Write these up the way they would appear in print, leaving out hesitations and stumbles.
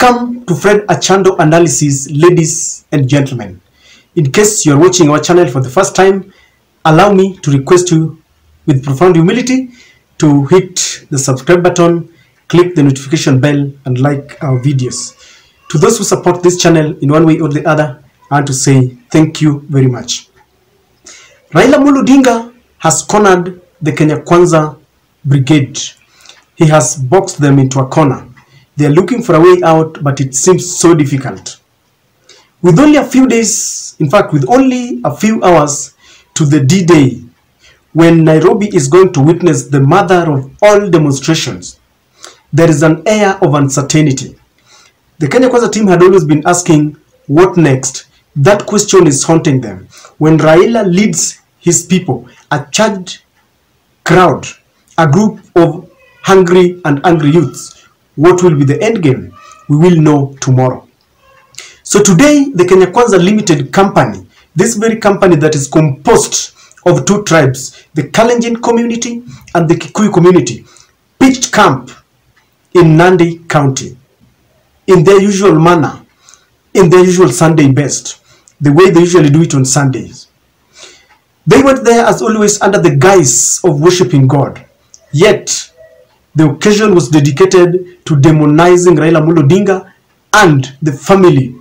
Welcome to Fred Achando Analysis, ladies and gentlemen. In case you are watching our channel for the first time, allow me to request you with profound humility to hit the subscribe button, click the notification bell, and like our videos. To those who support this channel in one way or the other, I want to say thank you very much. Raila Odinga has cornered the Kenya Kwanza brigade. He has boxed them into a corner. They are looking for a way out, but it seems so difficult. With only a few days, in fact, with only a few hours to the D-Day, when Nairobi is going to witness the mother of all demonstrations, there is an air of uncertainty. The Kenya Kwanza team had always been asking, what next? That question is haunting them. When Raila leads his people, a charged crowd, a group of hungry and angry youths, what will be the end game? We will know tomorrow. So today, the Kenya Kwanza Limited Company, this very company that is composed of two tribes, the Kalenjin community and the Kikuyu community, pitched camp in Nandi County in their usual manner, in their usual Sunday best, the way they usually do it on Sundays. They went there as always under the guise of worshiping God. Yet, the occasion was dedicated to demonizing Raila Odinga and the family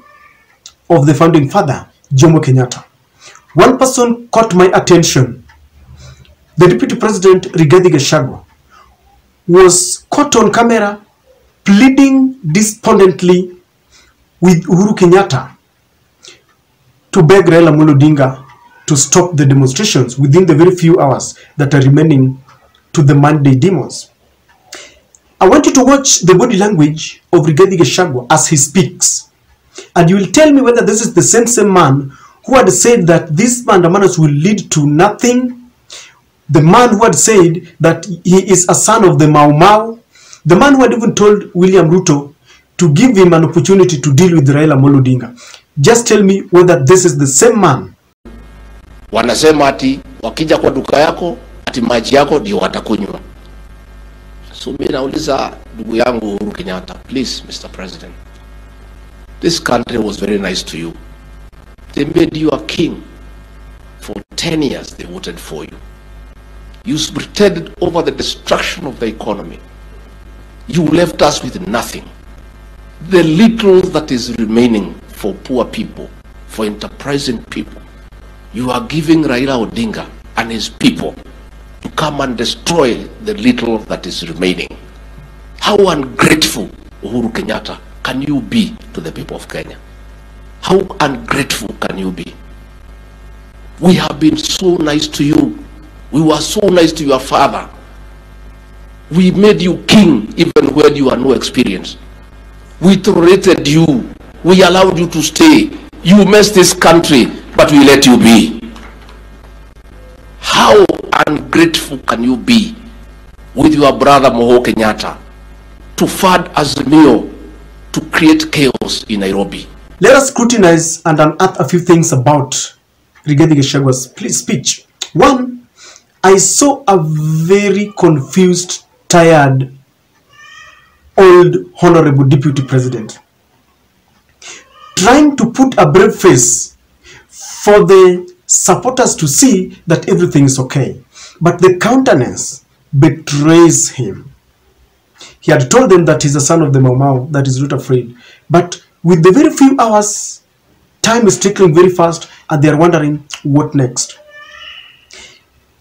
of the founding father, Jomo Kenyatta. One person caught my attention. The Deputy President, Rigathi Gachagua, was caught on camera pleading despondently with Uhuru Kenyatta to beg Raila Odinga to stop the demonstrations within the very few hours that are remaining to the Monday demos. I want you to watch the body language of Rigathi Gachagua as he speaks, and you will tell me whether this is the same man who had said that these mandamanos will lead to nothing, the man who had said that he is a son of the Mau Mau, the man who had even told William Ruto to give him an opportunity to deal with Raila Odinga. Just tell me whether this is the same man. Wanasema ati wakija kwa duka yako ati maji yako ndio watakunywa. So mimi nauliza ndugu yangu Uhuru Kenyatta, please Mr. President, this country was very nice to you. They made you a king. For 10 years they voted for you. You pretended over the destruction of the economy. You left us with nothing. The little that is remaining for poor people, for enterprising people, you are giving Raila Odinga and his people to come and destroy the little that is remaining. How ungrateful, Uhuru Kenyatta, can you be to the people of Kenya? How ungrateful can you be? We have been so nice to you. We were so nice to your father. We made you king even when you had no experience. We tolerated you. We allowed you to stay. You messed this country, but we let you be. How ungrateful can you be with your brother Moho Kenyatta to fund Azimio to create chaos in Nairobi? Let us scrutinize and unearth a few things about Rigathi Gachagua's speech. One, I saw a very confused, tired, old honorable deputy president trying to put a brave face for the supporters to see that everything is okay. But the countenance betrays him. He had told them that he's a son of the Mau Mau, that is not afraid. But with the very few hours, time is trickling very fast, and they are wondering what next.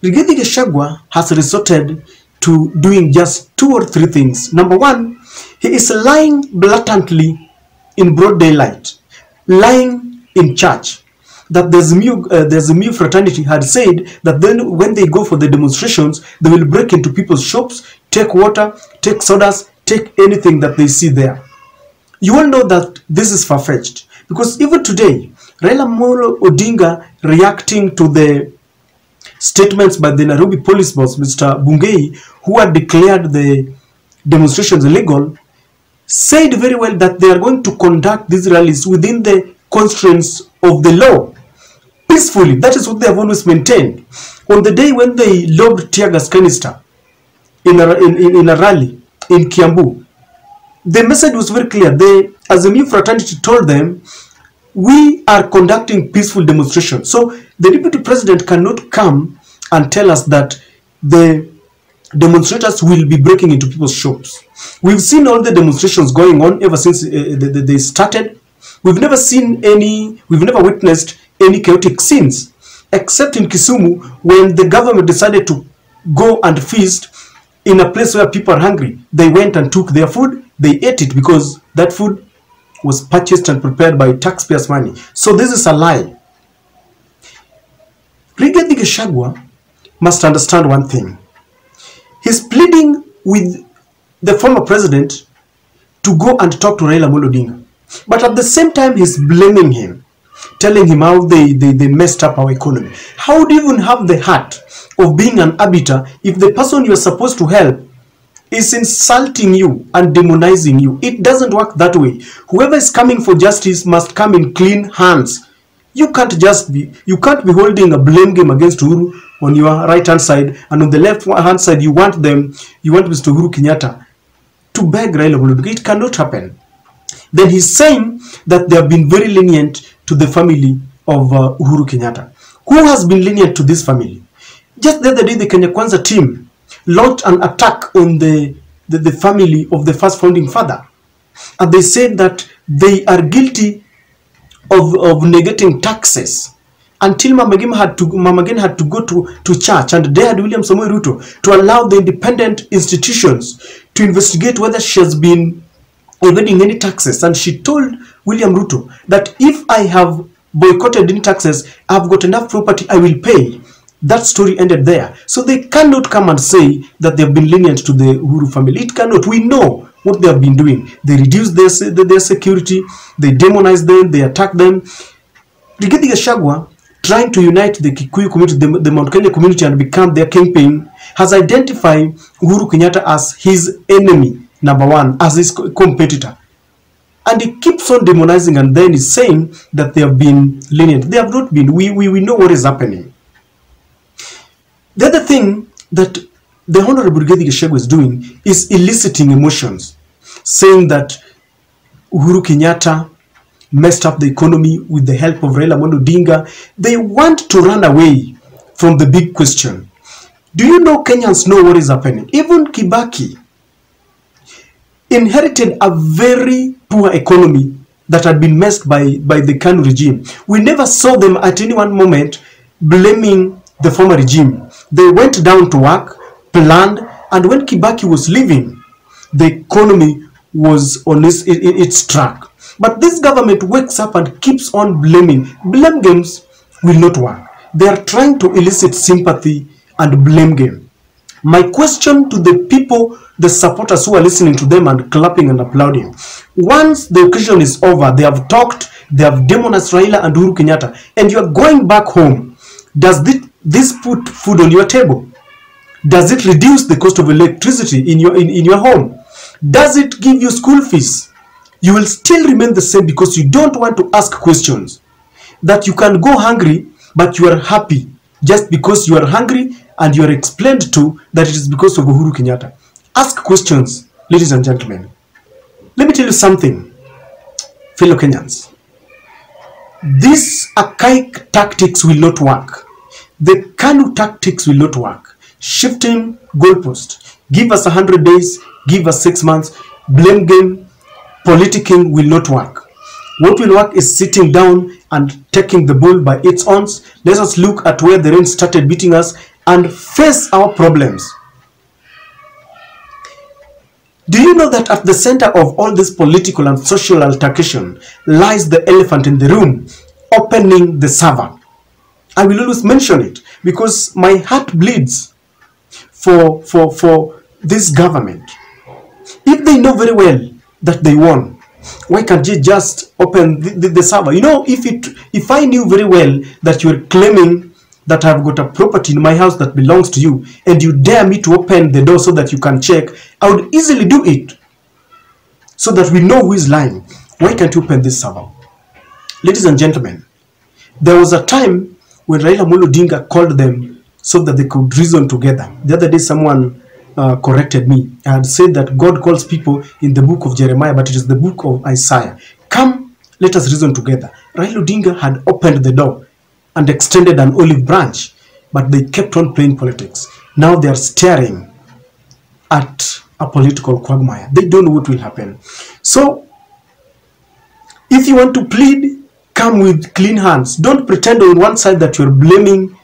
Rigathi Gachagua has resorted to doing just 2 or 3 things. Number one, he is lying blatantly in broad daylight, lying in church. That there's a new fraternity had said that then when they go for the demonstrations, they will break into people's shops, take water, take sodas, take anything that they see there. You all know that this is far-fetched, because even today, Raila Odinga reacting to the statements by the Nairobi police boss, Mr. Bungei, who had declared the demonstrations illegal, said very well that they are going to conduct these rallies within the constraints of the law, peacefully. That is what they have always maintained. On the day when they lobbed tear gas canister in a rally in Kiambu, The message was very clear. The Azimio fraternity told them, we are conducting peaceful demonstrations. So the deputy president cannot come and tell us that the demonstrators will be breaking into people's shops. We've seen all the demonstrations going on ever since they started. We've never witnessed any chaotic scenes, except in Kisumu, when the government decided to go and feast in a place where people are hungry. They went and took their food, they ate it because that food was purchased and prepared by taxpayers' money. So this is a lie. Rigathi Gachagua must understand one thing. He's pleading with the former president to go and talk to Raila Odinga. But at the same time, he's blaming him, telling him how they messed up our economy. How do you even have the heart of being an arbiter if the person you're supposed to help is insulting you and demonizing you? It doesn't work that way. Whoever is coming for justice must come in clean hands. You can't be holding a blame game against Uhuru on your right hand side, and on the left hand side you want Mr. Uhuru Kenyatta to beg Raila Odinga. It cannot happen. Then he's saying that they have been very lenient to the family of Uhuru Kenyatta. Who has been lenient to this family? Just the other day, the Kenya Kwanza team launched an attack on the family of the first founding father, and they said that they are guilty of negating taxes until Mama Ngina had to go to church and dared William Samoei Ruto to allow the independent institutions to investigate whether she has been evading any taxes. And she told William Ruto that if I have boycotted any taxes, I've got enough property, I will pay. That story ended there. So they cannot come and say that they have been lenient to the Uhuru family. It cannot. We know what they have been doing. They reduce their security, they demonize them, they attack them. Rigathi Gachagua, trying to unite the Kikuyu community, the Mount Kenya community, and become their kingpin, has identified Uhuru Kenyatta as his enemy, number one, as his competitor. And he keeps on demonizing, and then is saying that they have been lenient. They have not been. We know what is happening. The other thing that the Honorable Rigathi Gachagua is doing is eliciting emotions, saying that Uhuru Kenyatta messed up the economy with the help of Raila Odinga. They want to run away from the big question. Do you know Kenyans know what is happening? Even Kibaki inherited a very poor economy that had been messed by the KANU regime. We never saw them at any one moment blaming the former regime. They went down to work, planned, and when Kibaki was leaving, the economy was on its track. But this government wakes up and keeps on blaming. Blame games will not work. They are trying to elicit sympathy and blame game. My question to the people, the supporters who are listening to them and clapping and applauding, once the occasion is over, they have talked, they have demonized Raila and Uhuru Kenyatta, and you are going back home, does this put food on your table? Does it reduce the cost of electricity in your home? Does it give you school fees? You will still remain the same because you don't want to ask questions. That you can go hungry, but you are happy just because you are hungry and you are explained to that it is because of Uhuru Kenyatta. Ask questions, ladies and gentlemen. Let me tell you something, fellow Kenyans. These archaic tactics will not work. The KANU tactics will not work. Shifting goalpost. Give us 100 days, give us 6 months. Blame game, politicking will not work. What will work is sitting down and taking the bull by its horns. Let us look at where the rain started beating us and face our problems. Do you know that at the center of all this political and social altercation lies the elephant in the room, opening the server? I will always mention it because my heart bleeds for this government. If they know very well that they won, why can't you just open the server? You know, if I knew very well that you are claiming that I've got a property in my house that belongs to you, and you dare me to open the door so that you can check, I would easily do it so that we know who is lying. Why can't you open this server? Ladies and gentlemen, there was a time when Raila Odinga called them so that they could reason together. The other day someone corrected me. I had said that God calls people in the book of Jeremiah, but it is the book of Isaiah. Come, let us reason together. Raila Odinga had opened the door and extended an olive branch, but they kept on playing politics. Now they are staring at a political quagmire. They don't know what will happen. So, if you want to plead, come with clean hands. Don't pretend on one side that you're blaming,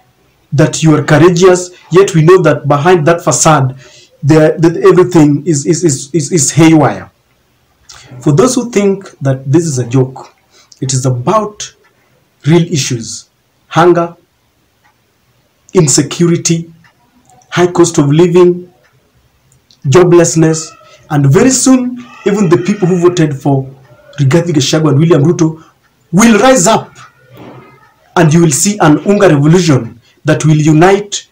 that you are courageous, yet we know that behind that facade, that everything is haywire. For those who think that this is a joke, it is about real issues: hunger, insecurity, high cost of living, joblessness, and very soon, even the people who voted for Rigathi Gachagua and William Ruto will rise up, and you will see an Unga revolution that will unite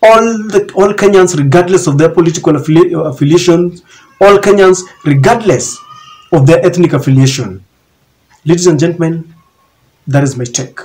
all Kenyans regardless of their political affiliations, all Kenyans regardless of their ethnic affiliation. Ladies and gentlemen, that is my take.